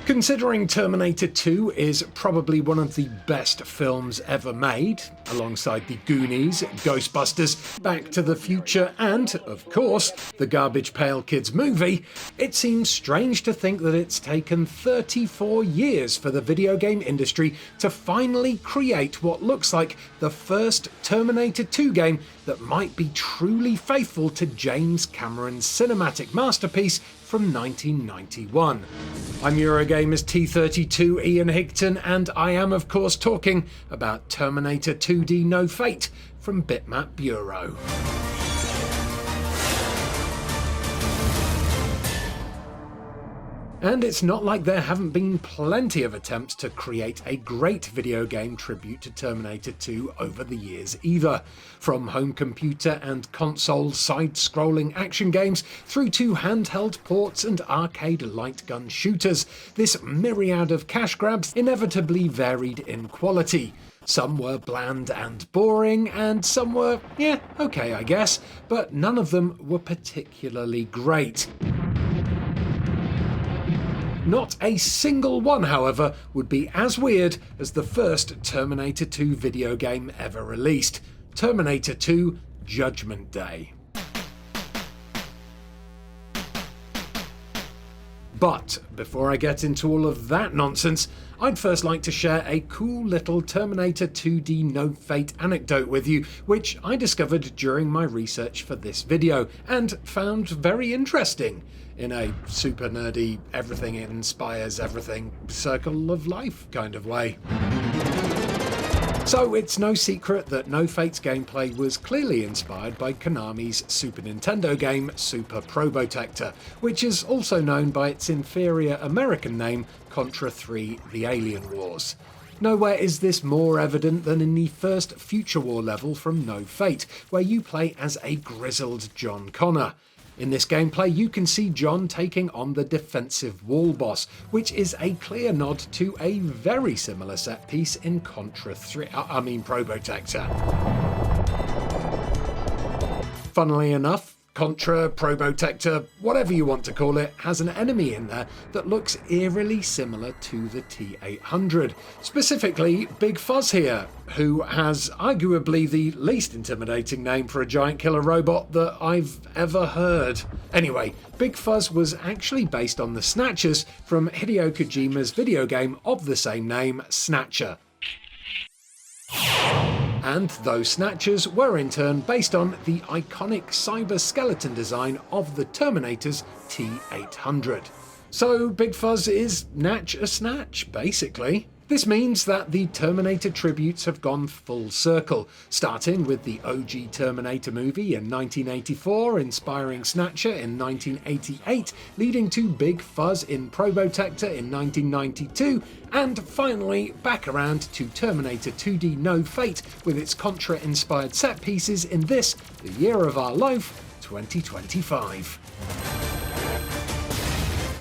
Considering Terminator 2 is probably one of the best films ever made, alongside the Goonies, Ghostbusters, Back to the Future and, of course, the Garbage Pail Kids movie, it seems strange to think that it's taken 34 years for the video game industry to finally create what looks like the first Terminator 2 game that might be truly faithful to James Cameron's cinematic masterpiece from 1991. I'm Eurogamer's T-32 Ian Higton, and I am of course talking about Terminator 2D No Fate from Bitmap Bureau. And it's not like there haven't been plenty of attempts to create a great video game tribute to Terminator 2 over the years either. From home computer and console side-scrolling action games through to handheld ports and arcade light gun shooters, this myriad of cash grabs inevitably varied in quality. Some were bland and boring, and some were, okay I guess, but none of them were particularly great. Not a single one, however, would be as weird as the first Terminator 2 video game ever released, Terminator 2 Judgment Day. But before I get into all of that nonsense, I'd first like to share a cool little Terminator 2D No Fate anecdote with you, which I discovered during my research for this video, and found very interesting, in a super nerdy, everything inspires everything, circle of life kind of way. So it's no secret that No Fate's gameplay was clearly inspired by Konami's Super Nintendo game Super Probotector, which is also known by its inferior American name Contra 3: The Alien Wars. Nowhere is this more evident than in the first Future War level from No Fate, where you play as a grizzled John Connor. In this gameplay, you can see John taking on the defensive wall boss, which is a clear nod to a very similar set piece in Probotector. Funnily enough, Contra, Probotector, whatever you want to call it, has an enemy in there that looks eerily similar to the T-800. Specifically, Big Fuzz here, who has arguably the least intimidating name for a giant killer robot that I've ever heard. Anyway, Big Fuzz was actually based on the Snatchers from Hideo Kojima's video game of the same name, Snatcher. And those Snatchers were in turn based on the iconic cyber skeleton design of the Terminator's T-800. So Big Fuzz is Natch a Snatch, basically. This means that the Terminator tributes have gone full circle, starting with the OG Terminator movie in 1984, inspiring Snatcher in 1988, leading to Big Fuzz in Probotector in 1992, and finally back around to Terminator 2D No Fate with its Contra-inspired set pieces in this, the year of our life, 2025.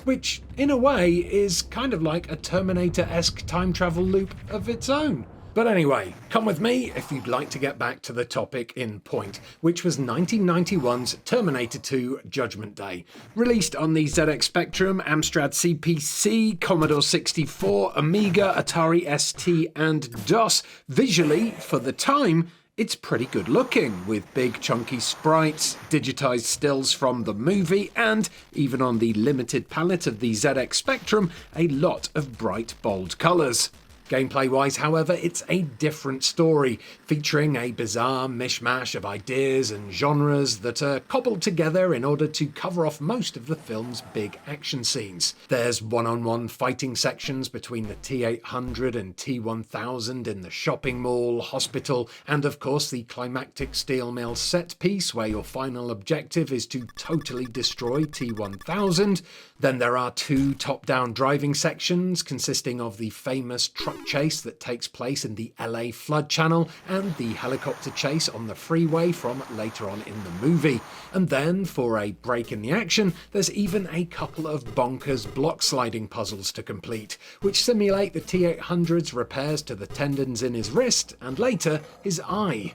Which, in a way, is kind of like a Terminator-esque time travel loop of its own. But anyway, come with me if you'd like to get back to the topic in point, which was 1991's Terminator 2 Judgment Day. Released on the ZX Spectrum, Amstrad CPC, Commodore 64, Amiga, Atari ST and DOS, visually, for the time, it's pretty good looking, with big chunky sprites, digitized stills from the movie, and, even on the limited palette of the ZX Spectrum, a lot of bright, bold colours. Gameplay-wise, however, it's a different story, featuring a bizarre mishmash of ideas and genres that are cobbled together in order to cover off most of the film's big action scenes. There's one-on-one fighting sections between the T-800 and T-1000 in the shopping mall, hospital, and of course the climactic steel mill set piece where your final objective is to totally destroy T-1000. Then there are two top-down driving sections consisting of the famous truck chase that takes place in the LA flood channel and the helicopter chase on the freeway from later on in the movie. And then, for a break in the action, there's even a couple of bonkers block sliding puzzles to complete, which simulate the T-800's repairs to the tendons in his wrist and later his eye.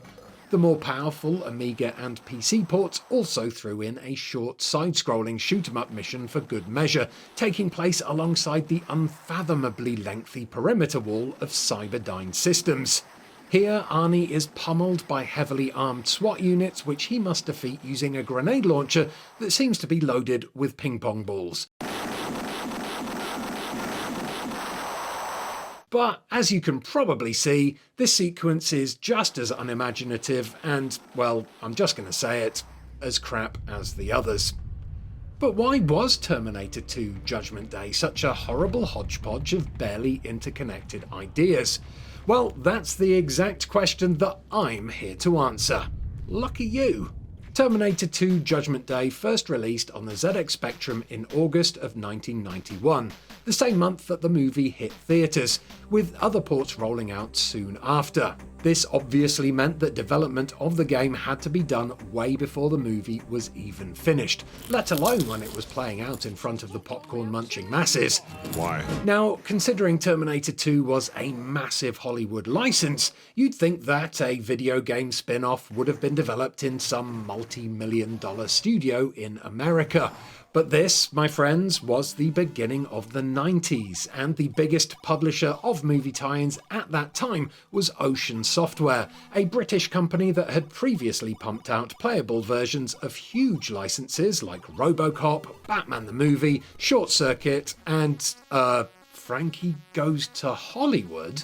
The more powerful Amiga and PC ports also threw in a short side-scrolling shoot-'em-up mission for good measure, taking place alongside the unfathomably lengthy perimeter wall of Cyberdyne Systems. Here, Arnie is pummeled by heavily armed SWAT units which he must defeat using a grenade launcher that seems to be loaded with ping-pong balls. But as you can probably see, this sequence is just as unimaginative and, well, I'm just going to say it, as crap as the others. But why was Terminator 2 Judgment Day such a horrible hodgepodge of barely interconnected ideas? Well, that's the exact question that I'm here to answer. Lucky you! Terminator 2 Judgment Day first released on the ZX Spectrum in August of 1991, the same month that the movie hit theatres, with other ports rolling out soon after. This obviously meant that development of the game had to be done way before the movie was even finished, let alone when it was playing out in front of the popcorn-munching masses. Why? Now, considering Terminator 2 was a massive Hollywood license, you'd think that a video game spin-off would have been developed in some multi-million-dollar studio in America. But this, my friends, was the beginning of the 90s, and the biggest publisher of movie tie-ins at that time was Ocean Software, a British company that had previously pumped out playable versions of huge licenses like RoboCop, Batman the Movie, Short Circuit, and, Frankie Goes to Hollywood?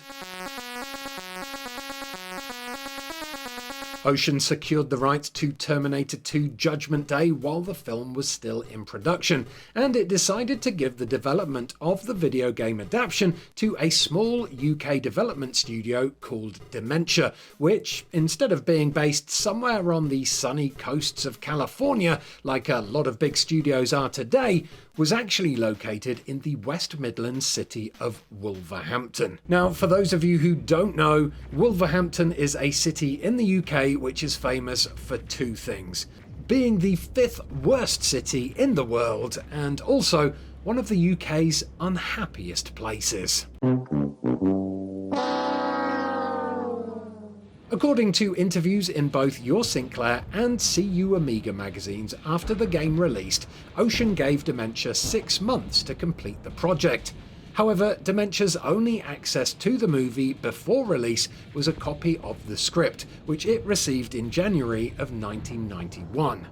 Ocean secured the rights to Terminator 2 Judgment Day while the film was still in production, and it decided to give the development of the video game adaptation to a small UK development studio called Dementia, which, instead of being based somewhere on the sunny coasts of California, like a lot of big studios are today, was actually located in the West Midlands city of Wolverhampton. Now, for those of you who don't know, Wolverhampton is a city in the UK which is famous for two things: being the 5th worst city in the world, and also one of the UK's unhappiest places. According to interviews in both Your Sinclair and CU Amiga magazines after the game released, Ocean gave Dementia 6 months to complete the project. However, Dementia's only access to the movie before release was a copy of the script, which it received in January of 1991.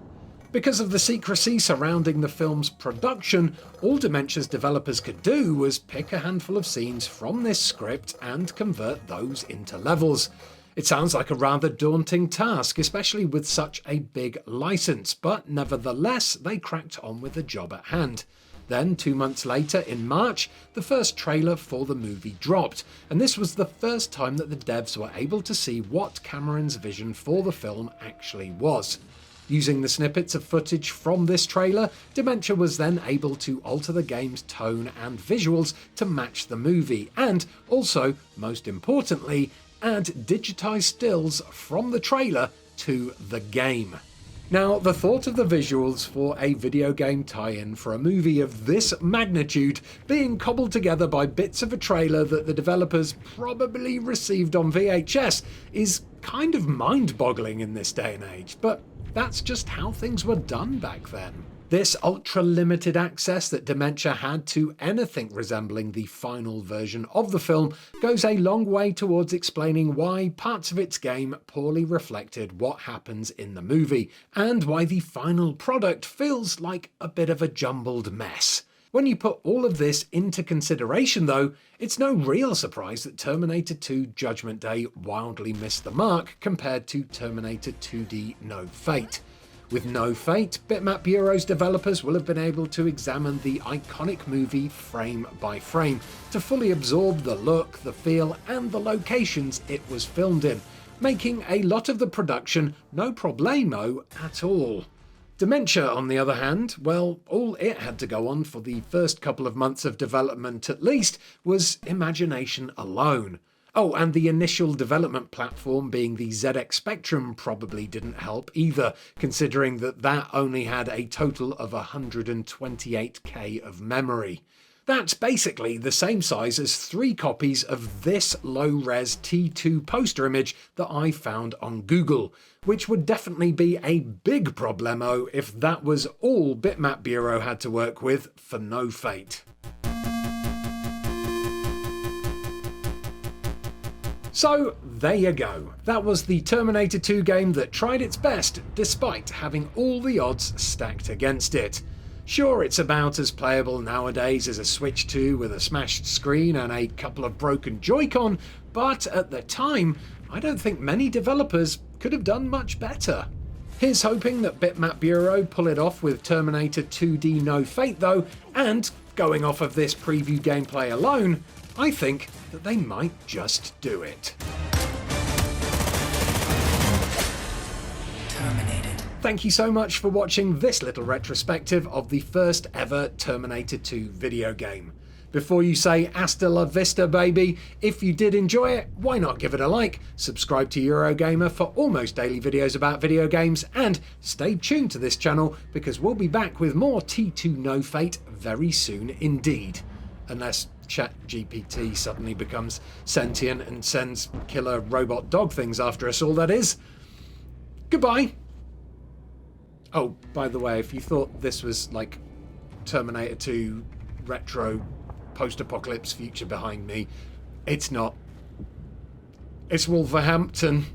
Because of the secrecy surrounding the film's production, all Dementia's developers could do was pick a handful of scenes from this script and convert those into levels. It sounds like a rather daunting task, especially with such a big license, but nevertheless, they cracked on with the job at hand. Then, 2 months later, in March, the first trailer for the movie dropped, and this was the first time that the devs were able to see what Cameron's vision for the film actually was. Using the snippets of footage from this trailer, Dementia was then able to alter the game's tone and visuals to match the movie, and also, most importantly, add digitized stills from the trailer to the game. Now, the thought of the visuals for a video game tie-in for a movie of this magnitude being cobbled together by bits of a trailer that the developers probably received on VHS is kind of mind-boggling in this day and age, but that's just how things were done back then. This ultra-limited access that Dementia had to anything resembling the final version of the film goes a long way towards explaining why parts of its game poorly reflected what happens in the movie, and why the final product feels like a bit of a jumbled mess. When you put all of this into consideration though, it's no real surprise that Terminator 2 Judgment Day wildly missed the mark compared to Terminator 2D No Fate. With No Fate, Bitmap Bureau's developers will have been able to examine the iconic movie frame by frame to fully absorb the look, the feel, and the locations it was filmed in, making a lot of the production no problemo at all. Dementia, on the other hand, well, all it had to go on for the first couple of months of development at least was imagination alone. Oh, and the initial development platform being the ZX Spectrum probably didn't help either, considering that that only had a total of 128K of memory. That's basically the same size as 3 copies of this low-res T2 poster image that I found on Google, which would definitely be a big problemo if that was all Bitmap Bureau had to work with for No Fate. So there you go. That was the Terminator 2 game that tried its best despite having all the odds stacked against it. Sure, it's about as playable nowadays as a Switch 2 with a smashed screen and a couple of broken Joy-Con, but at the time, I don't think many developers could have done much better. Here's hoping that Bitmap Bureau pull it off with Terminator 2D No Fate though, and going off of this preview gameplay alone, I think that they might just do it. Terminated. Thank you so much for watching this little retrospective of the first ever Terminator 2 video game. Before you say hasta la vista baby, if you did enjoy it, why not give it a like, subscribe to Eurogamer for almost daily videos about video games, and stay tuned to this channel because we'll be back with more T2 No Fate very soon indeed. Unless ChatGPT suddenly becomes sentient and sends killer robot dog things after us all, that is. Goodbye. Oh, by the way, if you thought this was like Terminator 2 retro post-apocalypse future behind me, it's not. It's Wolverhampton.